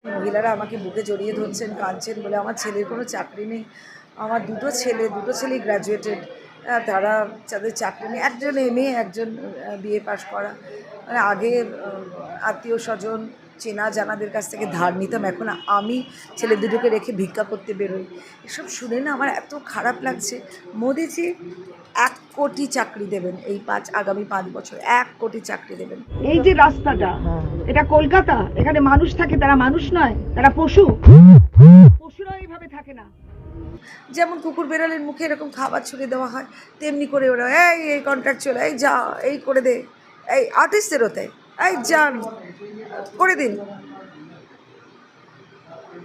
মহিলারা আমাকে বুকে জড়িয়ে ধরছেন, কাঁদছেন বলে আমার ছেলের কোনো চাকরি নেই। আমার দুটো ছেলেই গ্র্যাজুয়েটেড। তারা যাদের চাকরি নেই, একজন MA, একজন BA পাশ করা। মানে আগে আত্মীয়-স্বজন, চেনা জানাদের কাছ থেকে ধার নিতাম, এখন আমি ছেলে দুটোকে রেখে ভিক্ষা করতে বেরোই। এসব শুনে না আমার এত খারাপ লাগছে। মোদিজি 1 কোটি চাকরি দেবেন এই আগামী 5 বছর, 1 কোটি চাকরি দেবেন। এই যে রাস্তাটা, এটা কলকাতা, এখানে মানুষ থাকে, তারা মানুষ নয়, তারা পশু। পশুরা এইভাবে থাকে না। যেমন কুকুর বেড়ালের মুখে এরকম খাবার ছুঁড়ে দেওয়া হয়, তেমনি করে ওরা এই কন্ট্রাকচুয়াল, এই যা, এই করে দে, এই আর্টিস্টদেরও তাই, এই যান করে দিন।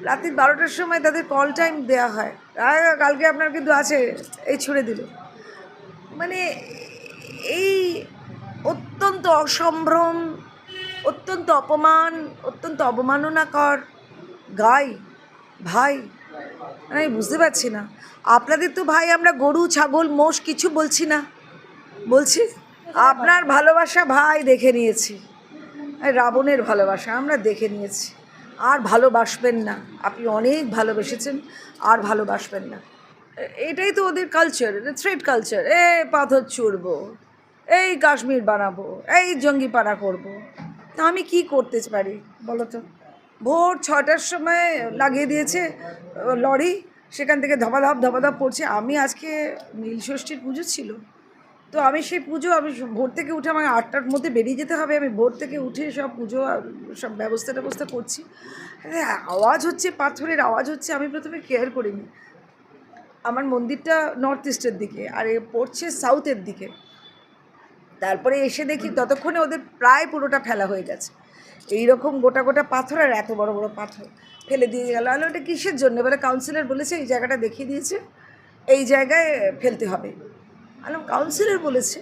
রাত্রি 12টার সময় তাদের কল টাইম দেওয়া হয়, কালকে আপনার কিন্তু আছে, এই ছুঁড়ে দিল। মানে এই অত্যন্ত অসম্ভ্রম, অত্যন্ত অপমান, অত্যন্ত অবমাননাকর ভাই। আমি বুঝতে পারছি না, আপনাদের তো ভাই আমরা গরু ছাগল মোষ কিছু বলছি না, বলছি আপনার ভালোবাসা ভাই দেখে নিয়েছি, রাবণের ভালোবাসা আমরা দেখে নিয়েছি। আর ভালোবাসবেন না, আপনি অনেক ভালোবেসেছেন, আর ভালোবাসবেন না। এটাই তো ওদের কালচার, থ্রেড কালচার। পাথর ছুঁড়বো, এই কাশ্মীর বানাবো, এই জঙ্গিপাড়া করবো। তা আমি কি করতে পারি বলো তো? ভোর 6টার সময় লাগিয়ে দিয়েছে লরি, সেখান থেকে ধপাধপ পড়ছে। আমি আজকে নীলষষ্ঠীর পুজো ছিল, তো আমি সেই পুজো, আমি ভোর থেকে উঠে আমাকে 8টার মধ্যে বেরিয়ে যেতে হবে। আমি ভোর থেকে উঠে সব পুজো সব ব্যবস্থা করছি। আওয়াজ হচ্ছে, পাথরের আওয়াজ হচ্ছে। আমি প্রথমে কেয়ার করিনি। আমার মন্দিরটা নর্থ ইস্টের দিকে, আর এ পড়ছে সাউথের দিকে। তারপরে এসে দেখি ততক্ষণে ওদের প্রায় পুরোটা ফেলা হয়ে গেছে। এইরকম গোটা পাথর, আর এত বড় পাথর ফেলে দিয়ে গেল। আর ওটা কিসের জন্য? বলে কাউন্সিলর বলেছে, এই জায়গাটা দেখিয়ে দিয়েছে, এই জায়গায় ফেলতে হবে। আলাম কাউন্সিলর বলেছে?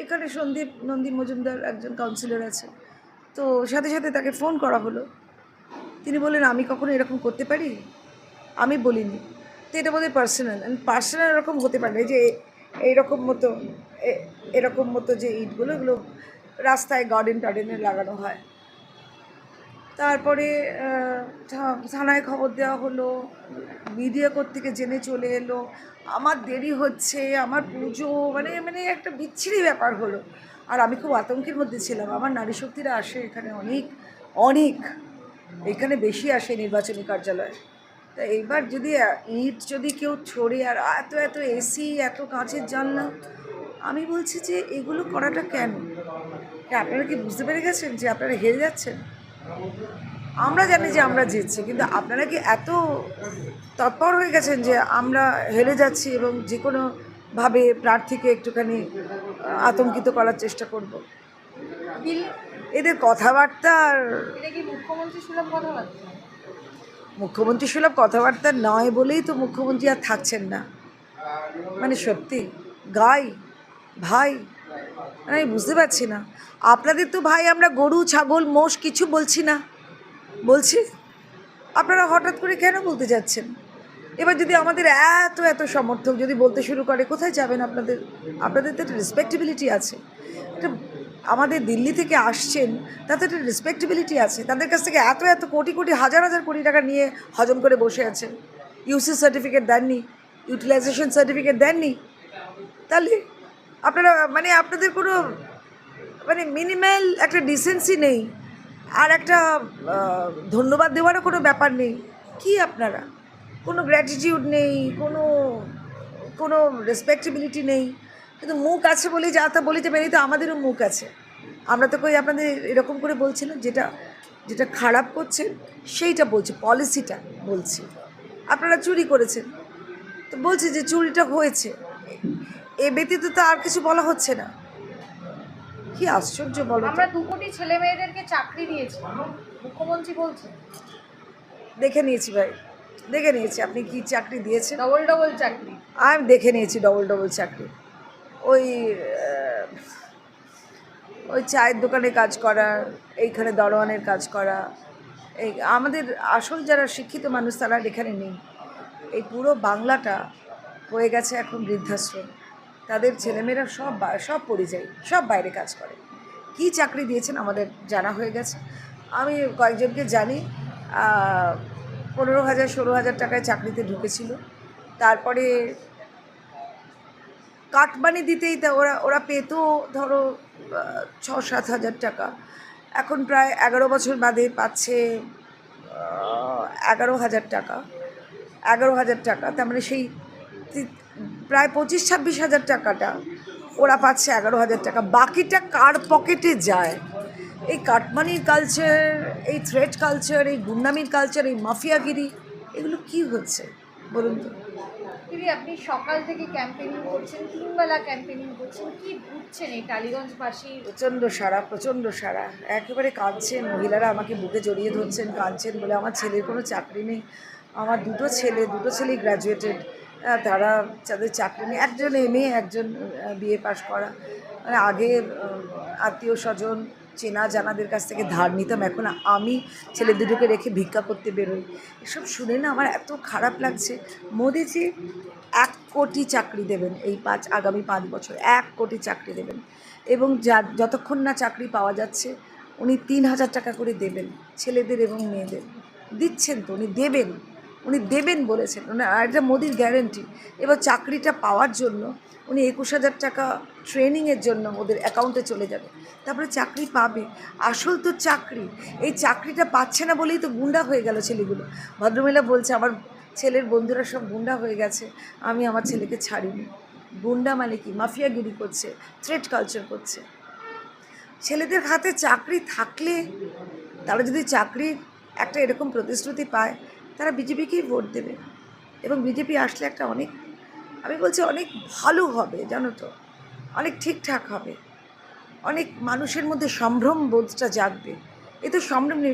এখানে সন্দীপ নন্দী মজুমদার একজন কাউন্সিলর আছে, তো সাথে তাকে ফোন করা হলো। তিনি বললেন, আমি কখনো এরকম করতে পারি? আমি বলিনি। তো এটা বোধহয় পার্সোনাল এরকম হতে পারে না। যে এরকম মতো যে ইটগুলো, এগুলো রাস্তায় গার্ডেনে লাগানো হয়। তারপরে থানায় খবর দেওয়া হলো, মিডিয়া থেকে জেনে চলে এলো। আমার দেরি হচ্ছে, আমার পুজো, মানে একটা বিচ্ছিরি ব্যাপার হলো। আর আমি খুব আতঙ্কের মধ্যে ছিলাম। আমার নারী শক্তিরা আসে এখানে অনেক, এখানে বেশি আসে নির্বাচনী কার্যালয়ে। তা এইবার যদি ইট যদি কেউ ছোড়ে, আর এত এসি, এত কাঁচের জানলা, আমি বলছি যে এগুলো করাটা কেন? আপনারা কি বুঝতে পেরে গেছেন যে আপনারা হেরে যাচ্ছেন? আমরা জানি যে আমরা জিতছি, কিন্তু আপনারা কি এত তৎপর হয়ে গেছেন যে আমরা হেরে যাচ্ছি এবং যে কোনোভাবে প্রার্থীকে একটুখানি আতঙ্কিত করার চেষ্টা করব? এদের কথাবার্তা, মুখ্যমন্ত্রী সুলভ কথাবার্তা নয় বলেই তো মুখ্যমন্ত্রী আর থাকছেন না। মানে সত্যি ভাই, আমি বুঝতে পারছি না। আপনাদের তো ভাই আমরা গরু ছাগল মোষ কিছু বলছি না, বলছি আপনারা হঠাৎ করে কেন বলতে যাচ্ছেন? এবার যদি আমাদের এত সমর্থক যদি বলতে শুরু করে, কোথায় যাবেন? আপনাদের তো একটা রেসপেক্টেবিলিটি আছে। এটা আমাদের দিল্লি থেকে আসছেন, তাতে একটা রেসপেক্টেবিলিটি আছে। তাদের কাছ থেকে এত কোটি হাজার কোটি টাকা নিয়ে হজম করে বসে আছেন। ইউসি সার্টিফিকেট দেননি, ইউটিলাইজেশন সার্টিফিকেট দেননি। তাহলে আপনারা আপনাদের কোনো মিনিমাল একটা ডিসেন্সি নেই, আর একটা ধন্যবাদ দেওয়ারও কোনো ব্যাপার নেই। কি আপনারা কোনো গ্র্যাটিটিউড নেই, কোনো রেসপেক্টেবিলিটি নেই। কিন্তু মুখ আছে বলেই যা তা বলিতে পারি। তো আমাদেরও মুখ আছে, আমরা তো কই আপনাদের এরকম করে বলছি না। যেটা খারাপ করছে সেইটা বলছি, পলিসিটা বলছি। আপনারা চুরি করেছেন, তো বলছি যে চুরিটা হয়েছে, এ ব্যতীত তো আর কিছু বলা হচ্ছে না। কি আশ্চর্য বলো। আমরা 2 কোটি ছেলে মেয়েদেরকে চাকরি দিয়েছি, মুখ্যমন্ত্রী বলছে। দেখে নিয়েছি ভাই, দেখে নিয়েছি আপনি কি চাকরি দিয়েছেন। ডবল চাকরি আমি দেখে নিয়েছি, ডবল চাকরি। ওই চায়ের দোকানে কাজ করা, এইখানে দরওয়ানের কাজ করা। এই আমাদের আসল যারা শিক্ষিত মানুষ তারা এখানে নেই। এই পুরো বাংলাটা হয়ে গেছে এখন বৃদ্ধাশ্রম। তাদের ছেলেমেয়েরা সব পরিযায়ী, সব বাইরে কাজ করে। কি চাকরি দিয়েছেন আমাদের জানা হয়ে গেছে। আমি কয়েকজনকে জানি, 15,000-16,000 টাকায় চাকরিতে ঢুকেছিল। তারপরে কাটমানি দিতেই তা ওরা পেত ধরো 6-7 হাজার টাকা। এখন প্রায় 11 বছর বাদে পাচ্ছে 11,000 টাকা। 11,000 টাকা, তার মানে সেই প্রায় 25-26 হাজার টাকাটা ওরা পাচ্ছে 11,000 টাকা। বাকিটা কার পকেটে যায়? এই কাটমানির কালচার, এই থ্রেট কালচার, এই গুন্ডামির কালচার, এই মাফিয়াগিরি, এগুলো কি হচ্ছে বলুন তো? দিদি আপনি সকাল থেকে ক্যাম্পেনিং করছেন, 3 বেলা ক্যাম্পেনিং করছেন, কি বুঝছেন এই টালিগঞ্জবাসী? প্রচণ্ড সারা একেবারে কাঁদছেন মহিলারা, আমাকে বুকে জড়িয়ে ধরছেন, কাঁদছেন বলে আমার ছেলের কোনো চাকরি নেই। আমার দুটো ছেলেই গ্র্যাজুয়েটেড, তারা যাদের চাকরি নেই, একজন MA, একজন BA পাশ করা। মানে আগে আত্মীয় স্বজন চেনা জানাদের কাছ থেকে ধার নিতাম, এখন আমি ছেলে দুটোকে রেখে ভিক্ষা করতে বেরোই। এসব শুনে না আমার এত খারাপ লাগছে। মোদিজি 1 কোটি চাকরি দেবেন এই আগামী 5 বছর, 1 কোটি চাকরি দেবেন, এবং যতক্ষণ না চাকরি পাওয়া যাচ্ছে উনি 3,000 টাকা করে দেবেন ছেলেদের এবং মেয়েদের। দিচ্ছেন তো, উনি দেবেন বলেছেন, আর এটা মোদির গ্যারেন্টি। এবার চাকরিটা পাওয়ার জন্য উনি 21,000 টাকা ট্রেনিংয়ের জন্য ওদের অ্যাকাউন্টে চলে যাবে, তারপরে চাকরি পাবে। আসল তো চাকরি, এই চাকরিটা পাচ্ছে না বলেই তো গুন্ডা হয়ে গেল ছেলেগুলো। ভদ্রমহিলা বলছে আমার ছেলের বন্ধুরা সব গুন্ডা হয়ে গেছে, আমি আমার ছেলেকে ছাড়িনি। গুন্ডা মানে কি? মাফিয়াগিরি করছে, থ্রেট কালচার করছে। ছেলেদের হাতে চাকরি থাকলে, তারা যদি চাকরির একটা এরকম প্রতিশ্রুতি পায়, তারা বিজেপিকেই ভোট দেবে, এবং বিজেপি আসলে একটা আমি বলছি অনেক ভালো হবে, জানো তো, অনেক ঠিকঠাক হবে, অনেক মানুষের মধ্যে সম্ভ্রম বোধটা জাগবে। এ তো সম্ভ্রম নেই,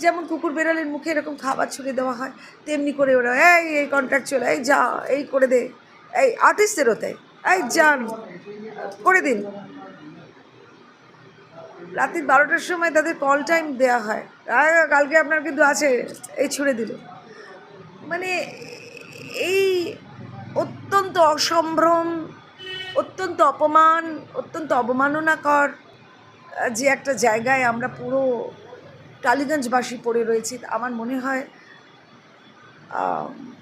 যেমন কুকুর বেড়ালের মুখে এরকম খাবার ছুড়ে দেওয়া হয়, তেমনি করে ওরা এই কন্ট্রাকচুয়াল, এই যা, এই করে দে, এই আর্টিস্টদেরও তাই, এই যান করে দিন। রাত্রি 12টার সময় তাদের কল টাইম দেওয়া হয়, কালকে আপনার কিন্তু আছে, এই ছুড়ে দিল। মানে এই অত্যন্ত অসম্ভ্রম, অত্যন্ত অপমান, অত্যন্ত অবমাননাকর যে একটা জায়গায় আমরা পুরো টালিগঞ্জবাসী পড়ে রয়েছি। আমার মনে হয়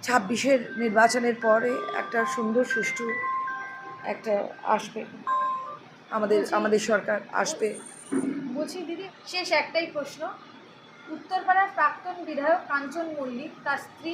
26-এর নির্বাচনের পরে একটা সুন্দর সুষ্ঠু একটা আসবে, আমাদের সরকার আসবে। বলছি দিদি, শেষ একটাই প্রশ্ন। উত্তরপাড়ার প্রাক্তন বিধায়ক কাঞ্চন মল্লিক, তার স্ত্রী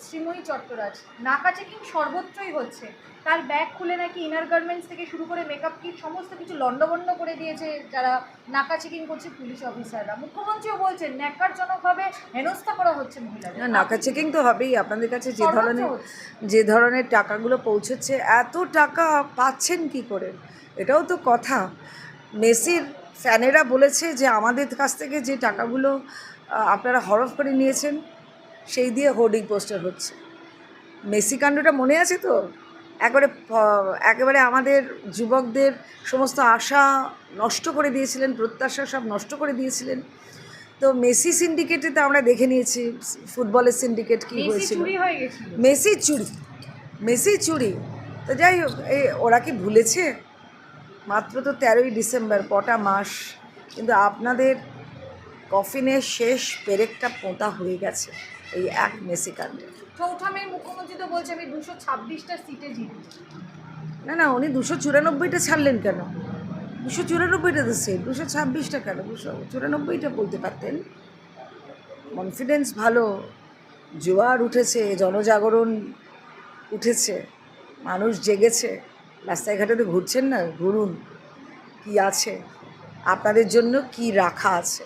শ্রীময়ী চট্টরাজ, নাকা চেকিং সর্বত্রই হচ্ছে। তার ব্যাগ খুলে নাকি ইনার গার্মেন্টস থেকে শুরু করে মেকআপ কিট সমস্ত কিছু লণ্ডভণ্ড করে দিয়েছে যারা নাকা চেকিং করছে পুলিশ অফিসাররা। মুখ্যমন্ত্রীও বলছেন ন্যাক্কারজনকভাবে হেনস্থা করা হচ্ছে মহিলাদের। না, নাকা চেকিং তো হবেই। আপনাদের কাছে সর্বত্র হচ্ছে। যে ধরনের টাকাগুলো পৌঁছচ্ছে, এত টাকা পাচ্ছেন কি করে? এটাও তো কথা। মেসির ফ্যানেরা বলেছে যে আমাদের কাছ থেকে যে টাকাগুলো আপনারা হরফ করে নিয়েছেন, সেই দিয়ে হোর্ডিং পোস্টার হচ্ছে। মেসি কাণ্ডটা মনে আছে তো? একেবারে আমাদের যুবকদের সমস্ত আশা নষ্ট করে দিয়েছিলেন, প্রত্যাশা সব নষ্ট করে দিয়েছিলেন। তো মেসি সিন্ডিকেটে তো আমরা দেখে নিয়েছি ফুটবলের সিন্ডিকেট কী হয়েছিল। মেসি চুরি। তো যাই হোক, ওরা কি ভুলেছে? মাত্র তো 13ই ডিসেম্বর, কটা মাস, কিন্তু আপনাদের কফিনের শেষ পেরেকটা পোঁতা হয়ে গেছে এই এক মেসি কাণ্ডে। চৌঠা মে মুখ্যমন্ত্রী তো বলছে আমি 226টা সিটে জিতছি। না, উনি 294টা ছাড়লেন কেন? 294টা তো সেট, 226টা কেন? 294টা বলতে পারতেন। কনফিডেন্স ভালো, জোয়ার উঠেছে, জনজাগরণ উঠেছে, মানুষ জেগেছে। রাস্তায় ঘাটে তো ঘুরছেন না, ঘুরুন, কি আছে আপনাদের জন্য, কি রাখা আছে।